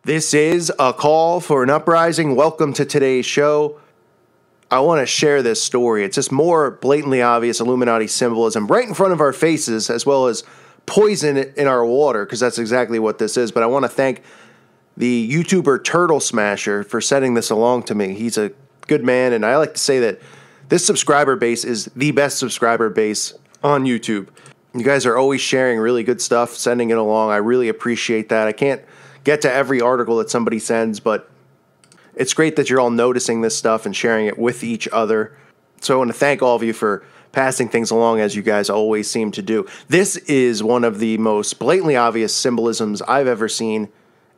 This is a call for an uprising. Welcome to today's show. I want to share this story. It's just more blatantly obvious Illuminati symbolism right in front of our faces, as well as poison in our water, because that's exactly what this is. But I want to thank the YouTuber Turtle Smasher for sending this along to me. He's a good man, and I like to say that this subscriber base is the best subscriber base on YouTube. You guys are always sharing really good stuff, sending it along. I really appreciate that. I can't get to every article that somebody sends, but it's great that you're all noticing this stuff and sharing it with each other. So I want to thank all of you for passing things along, as you guys always seem to do. This is one of the most blatantly obvious symbolisms I've ever seen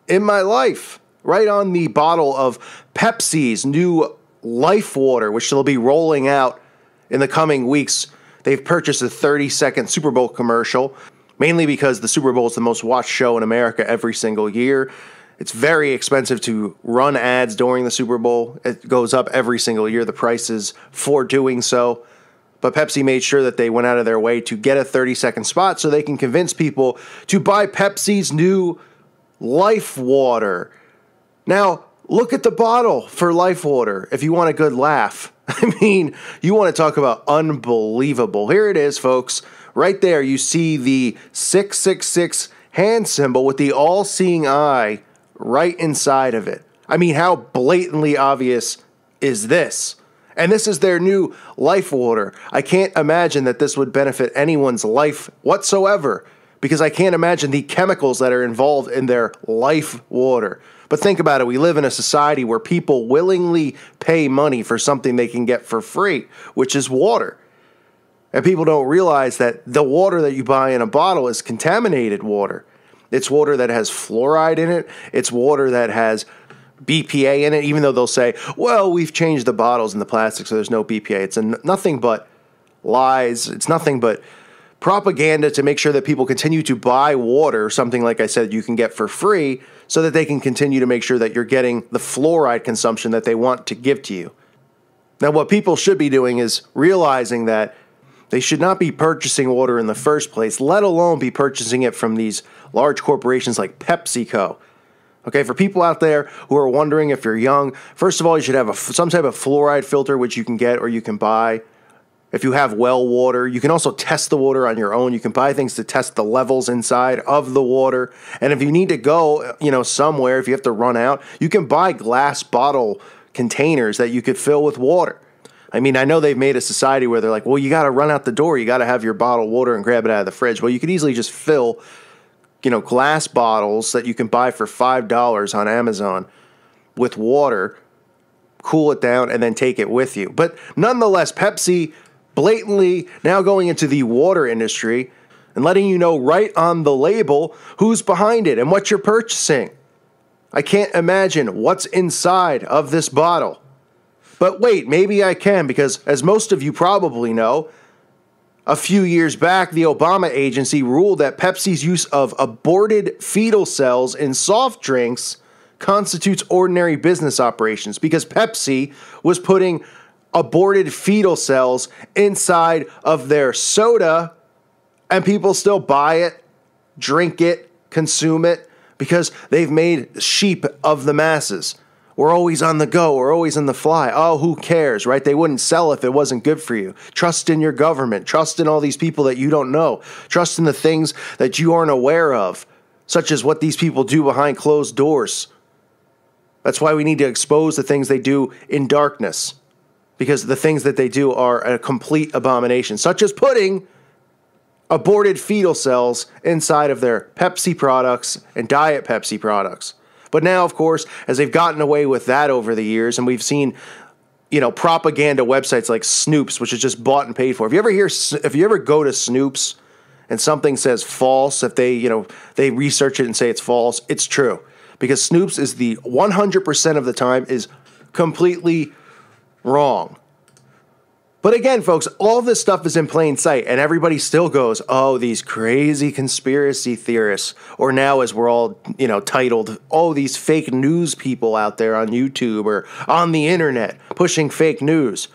in my life. Right on the bottle of Pepsi's new Life Water, which they'll be rolling out in the coming weeks. They've purchased a 30-second Super Bowl commercial, mainly because the Super Bowl is the most watched show in America every single year. It's very expensive to run ads during the Super Bowl. It goes up every single year, the prices for doing so. But Pepsi made sure that they went out of their way to get a 30-second spot so they can convince people to buy Pepsi's new Life Water. Now, look at the bottle for Life Water if you want a good laugh. I mean, you want to talk about unbelievable. Here it is, folks. Right there, you see the 666 hand symbol with the all-seeing eye right inside of it. I mean, how blatantly obvious is this? And this is their new Life Water. I can't imagine that this would benefit anyone's life whatsoever, because I can't imagine the chemicals that are involved in their Life Water. But think about it. We live in a society where people willingly pay money for something they can get for free, which is water. And people don't realize that the water that you buy in a bottle is contaminated water. It's water that has fluoride in it. It's water that has BPA in it, even though they'll say, well, we've changed the bottles and the plastic, so there's no BPA. It's nothing but lies. It's nothing but propaganda to make sure that people continue to buy water, something like I said you can get for free, so that they can continue to make sure that you're getting the fluoride consumption that they want to give to you. Now, what people should be doing is realizing that they should not be purchasing water in the first place, let alone be purchasing it from these large corporations like PepsiCo. Okay, for people out there who are wondering if you're young, first of all, you should have some type of fluoride filter, which you can get or you can buy. If you have well water, you can also test the water on your own. You can buy things to test the levels inside of the water. And if you need to go, somewhere, if you have to run out, you can buy glass bottle containers that you could fill with water. I mean, I know they've made a society where they're like, well, you got to run out the door. You got to have your bottled water and grab it out of the fridge. Well, you could easily just fill, glass bottles that you can buy for $5 on Amazon with water, cool it down, and then take it with you. But nonetheless, Pepsi blatantly now going into the water industry and letting you know right on the label who's behind it and what you're purchasing. I can't imagine what's inside of this bottle. But wait, maybe I can, because as most of you probably know, a few years back, the Obama agency ruled that Pepsi's use of aborted fetal cells in soft drinks constitutes ordinary business operations, because Pepsi was putting aborted fetal cells inside of their soda, and people still buy it, drink it, consume it, because they've made sheep of the masses. We're always on the go. We're always on the fly. Oh, who cares, right? They wouldn't sell if it wasn't good for you. Trust in your government. Trust in all these people that you don't know. Trust in the things that you aren't aware of, such as what these people do behind closed doors. That's why we need to expose the things they do in darkness, because the things that they do are a complete abomination, such as putting aborted fetal cells inside of their Pepsi products and Diet Pepsi products. But now, of course, as they've gotten away with that over the years, and we've seen, propaganda websites like Snoop's, which is just bought and paid for. If you ever go to Snoop's and something says false, if they research it and say it's false, it's true, because Snoop's is the 100% of the time is completely wrong. But again, folks, all this stuff is in plain sight, and everybody still goes, oh, these crazy conspiracy theorists, or now as we're all, titled, oh, these fake news people out there on YouTube or on the internet pushing fake news.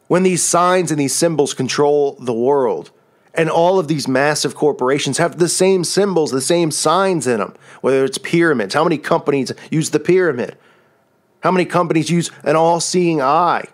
When these signs and these symbols control the world, And all of these massive corporations have the same symbols, the same signs in them, whether it's pyramids. How many companies use the pyramid? How many companies use an all-seeing eye?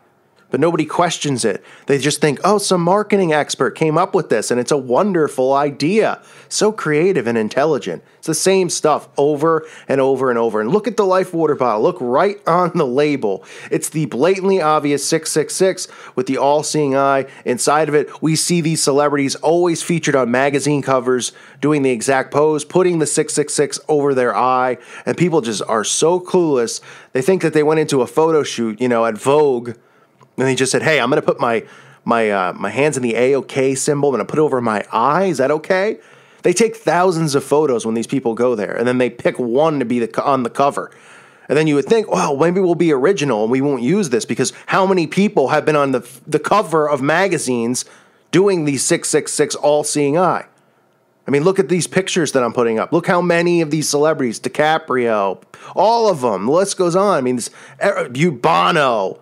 But nobody questions it. They just think, oh, some marketing expert came up with this, and it's a wonderful idea. So creative and intelligent. It's the same stuff over and over and over. And look at the Life water bottle. Look right on the label. It's the blatantly obvious 666 with the all-seeing eye. Inside of it, we see these celebrities always featured on magazine covers doing the exact pose, putting the 666 over their eye. And people just are so clueless. They think that they went into a photo shoot, at Vogue, and he just said, hey, I'm going to put my hands in the A-OK symbol. I'm going to put it over my eye. Is that okay? They take thousands of photos when these people go there, and then they pick one to be on the cover. And then you would think, well, maybe we'll be original and we won't use this, because how many people have been on the cover of magazines doing the 666 all-seeing eye? I mean, look at these pictures that I'm putting up. Look how many of these celebrities, DiCaprio, all of them, the list goes on. I mean, Bono.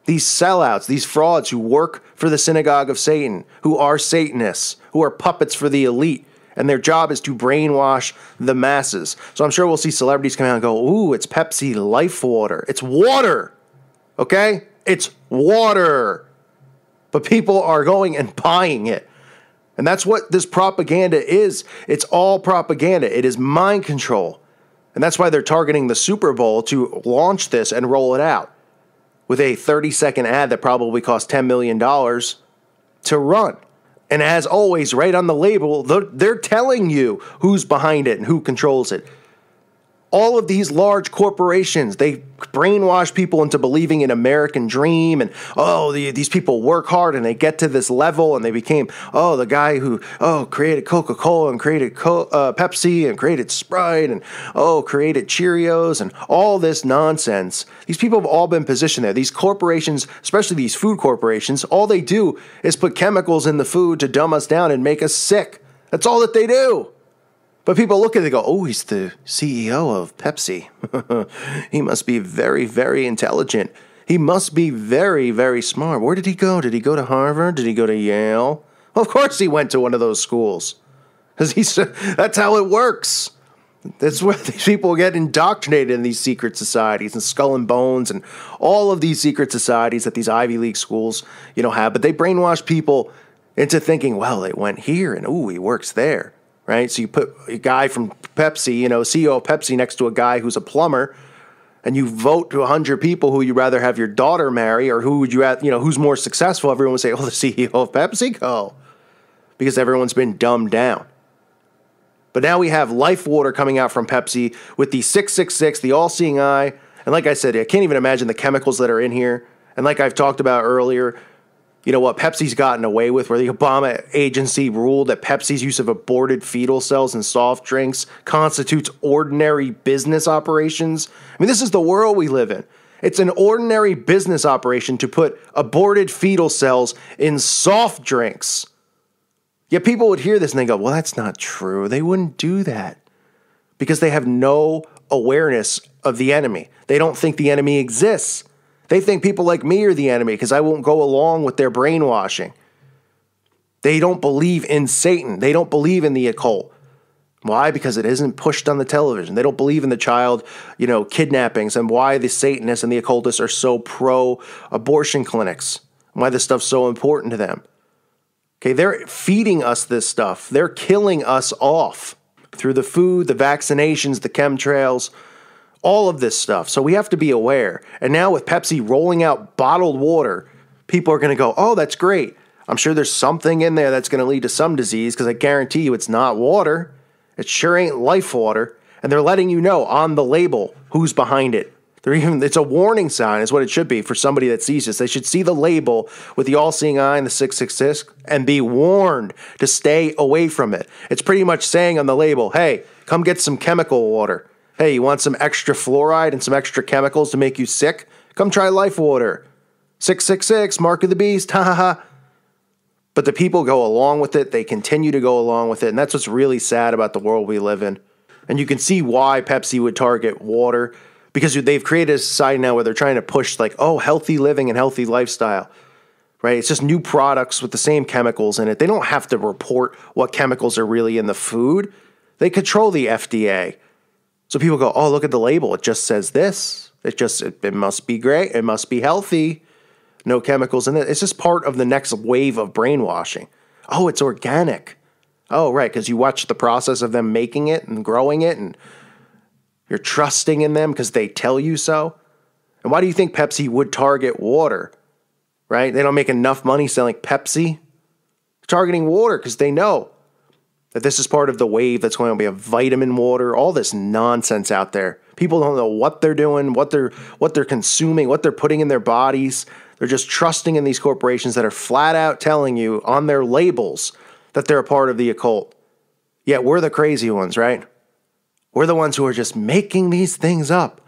These sellouts, these frauds who work for the synagogue of Satan, who are Satanists, who are puppets for the elite, and their job is to brainwash the masses. So I'm sure we'll see celebrities come out and go, ooh, it's Pepsi Life Water. It's water, okay? It's water. But people are going and buying it. And that's what this propaganda is. It's all propaganda. It is mind control. And that's why they're targeting the Super Bowl to launch this and roll it out, with a 30-second ad that probably cost $10 million to run. And as always, right on the label, they're telling you who's behind it and who controls it. All of these large corporations, they brainwash people into believing in American dream, and these people work hard and they get to this level, and they became the guy who created Coca-Cola and created Pepsi and created Sprite and created Cheerios and all this nonsense. These people have all been positioned there. These corporations, especially these food corporations, all they do is put chemicals in the food to dumb us down and make us sick. That's all that they do. But people look at it and go, oh, he's the CEO of Pepsi. He must be very, very intelligent. He must be very, very smart. Where did he go? Did he go to Harvard? Did he go to Yale? Well, of course he went to one of those schools. That's how it works. That's where these people get indoctrinated in these secret societies and Skull and Bones and all of these secret societies that these Ivy League schools, have. But they brainwash people into thinking, well, they went here and, he works there. Right? So you put a guy from Pepsi, CEO of Pepsi next to a guy who's a plumber, and you vote to 100 people who you'd rather have your daughter marry, or who would you have, who's more successful. Everyone would say, the CEO of PepsiCo, because everyone's been dumbed down. But now we have Life Water coming out from Pepsi with the 666, the all-seeing eye. And like I said, I can't even imagine the chemicals that are in here. And like I've talked about earlier, what Pepsi's gotten away with, where the Obama agency ruled that Pepsi's use of aborted fetal cells in soft drinks constitutes ordinary business operations. I mean, this is the world we live in. It's an ordinary business operation to put aborted fetal cells in soft drinks. Yet people would hear this and they go, well, that's not true. They wouldn't do that, because they have no awareness of the enemy. They don't think the enemy exists. They think people like me are the enemy because I won't go along with their brainwashing. They don't believe in Satan. They don't believe in the occult. Why? Because it isn't pushed on the television. They don't believe in the child, kidnappings, and why the Satanists and the occultists are so pro-abortion clinics, and why this stuff's so important to them. Okay, they're feeding us this stuff. They're killing us off through the food, the vaccinations, the chemtrails, all of this stuff. So we have to be aware. And now with Pepsi rolling out bottled water, people are going to go, oh, that's great. I'm sure there's something in there that's going to lead to some disease, because I guarantee you it's not water. It sure ain't Life Water. And they're letting you know on the label who's behind it. It's a warning sign is what it should be for somebody that sees this. They should see the label with the all-seeing eye and the 666 and be warned to stay away from it. It's pretty much saying on the label, hey, come get some chemical water. Hey, you want some extra fluoride and some extra chemicals to make you sick? Come try Life Water. 666, mark of the beast, ha ha ha. But the people go along with it. They continue to go along with it. And that's what's really sad about the world we live in. And you can see why Pepsi would target water, because they've created a society now where they're trying to push healthy living and healthy lifestyle. right? It's just new products with the same chemicals in it. They don't have to report what chemicals are really in the food. They control the FDA. So people go, oh, look at the label. It just says this. It must be great. It must be healthy. No chemicals in it. It's just part of the next wave of brainwashing. Oh, it's organic. Oh, right, because you watch the process of them making it and growing it, and you're trusting in them because they tell you so. And why do you think Pepsi would target water, right? They don't make enough money selling Pepsi. They're targeting water because they know that this is part of the wave that's going to be a vitamin water, all this nonsense out there. People don't know what they're doing, what they're consuming, what they're putting in their bodies. They're just trusting in these corporations that are flat out telling you on their labels that they're a part of the occult. Yet we're the crazy ones, right? We're the ones who are just making these things up,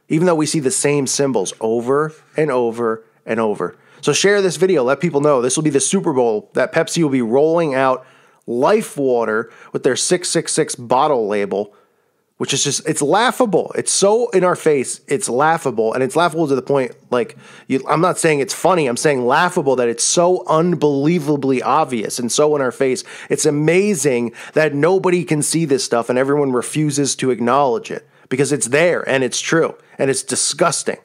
even though we see the same symbols over and over and over. So share this video. Let people know. This will be the Super Bowl that Pepsi will be rolling out Life Water with their 666 bottle label, which is just, it's laughable. It's so in our face, it's laughable. And it's laughable to the point, like, I'm not saying it's funny, I'm saying laughable that it's so unbelievably obvious and so in our face. It's amazing that nobody can see this stuff and everyone refuses to acknowledge it because it's there and it's true and it's disgusting.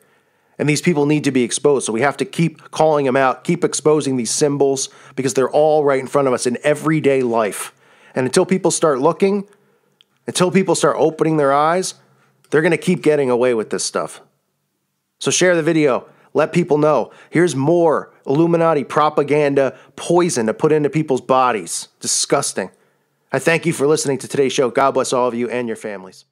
And these people need to be exposed. So we have to keep calling them out, keep exposing these symbols because they're all right in front of us in everyday life. And until people start looking, until people start opening their eyes, they're going to keep getting away with this stuff. So share the video. Let people know. Here's more Illuminati propaganda poison to put into people's bodies. Disgusting. I thank you for listening to today's show. God bless all of you and your families.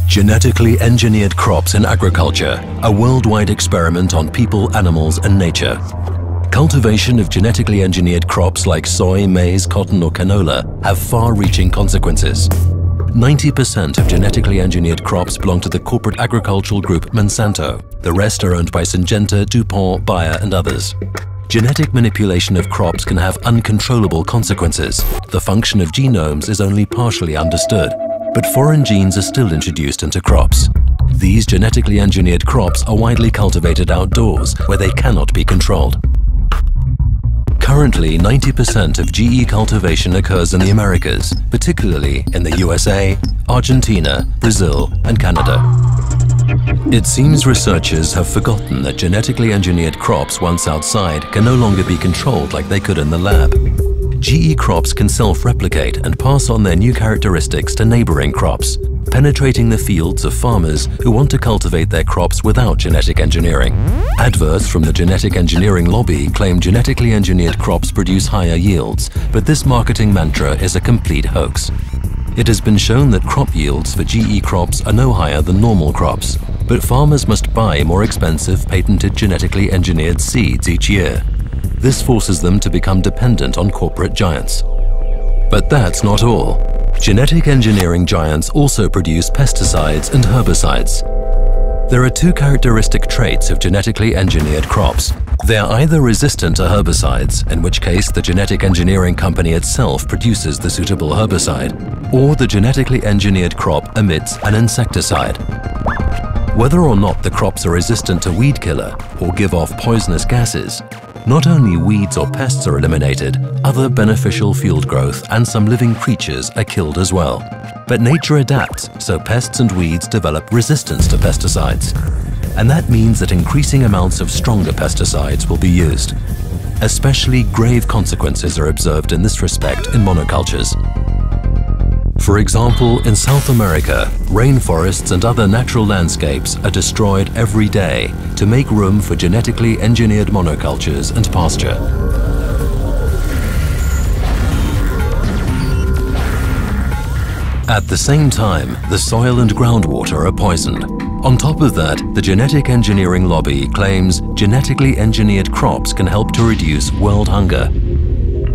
Genetically engineered crops in agriculture, a worldwide experiment on people, animals, and nature. Cultivation of genetically engineered crops like soy, maize, cotton, or canola have far-reaching consequences. 90% of genetically engineered crops belong to the corporate agricultural group Monsanto. The rest are owned by Syngenta, DuPont, Bayer, and others. Genetic manipulation of crops can have uncontrollable consequences. The function of genomes is only partially understood, but foreign genes are still introduced into crops. These genetically engineered crops are widely cultivated outdoors, where they cannot be controlled. Currently, 90% of GE cultivation occurs in the Americas, particularly in the USA, Argentina, Brazil, and Canada. It seems researchers have forgotten that genetically engineered crops once outside can no longer be controlled like they could in the lab. GE crops can self-replicate and pass on their new characteristics to neighboring crops, penetrating the fields of farmers who want to cultivate their crops without genetic engineering. Adverts from the genetic engineering lobby claim genetically engineered crops produce higher yields, but this marketing mantra is a complete hoax. It has been shown that crop yields for GE crops are no higher than normal crops, but farmers must buy more expensive patented genetically engineered seeds each year. This forces them to become dependent on corporate giants. But that's not all. Genetic engineering giants also produce pesticides and herbicides. There are two characteristic traits of genetically engineered crops. They are either resistant to herbicides, in which case the genetic engineering company itself produces the suitable herbicide, or the genetically engineered crop emits an insecticide. Whether or not the crops are resistant to weed killer or give off poisonous gases, not only weeds or pests are eliminated, other beneficial field growth and some living creatures are killed as well. But nature adapts, so pests and weeds develop resistance to pesticides. And that means that increasing amounts of stronger pesticides will be used. Especially grave consequences are observed in this respect in monocultures. For example, in South America, rainforests and other natural landscapes are destroyed every day to make room for genetically engineered monocultures and pasture. At the same time, the soil and groundwater are poisoned. On top of that, the genetic engineering lobby claims genetically engineered crops can help to reduce world hunger.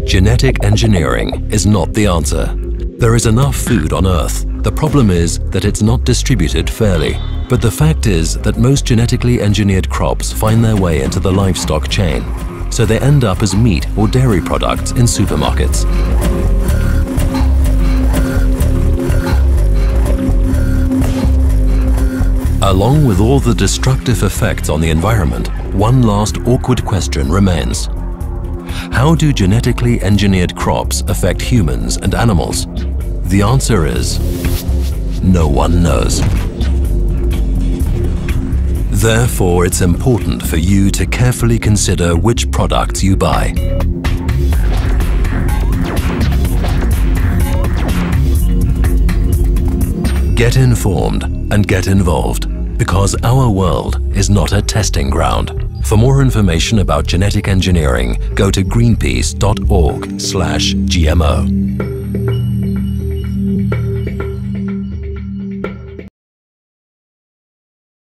Genetic engineering is not the answer. There is enough food on Earth. The problem is that it's not distributed fairly. But the fact is that most genetically engineered crops find their way into the livestock chain, so they end up as meat or dairy products in supermarkets. Along with all the destructive effects on the environment, one last awkward question remains. How do genetically engineered crops affect humans and animals? The answer is, no one knows. Therefore, it's important for you to carefully consider which products you buy. Get informed and get involved, because our world is not a testing ground. For more information about genetic engineering, go to greenpeace.org/GMO.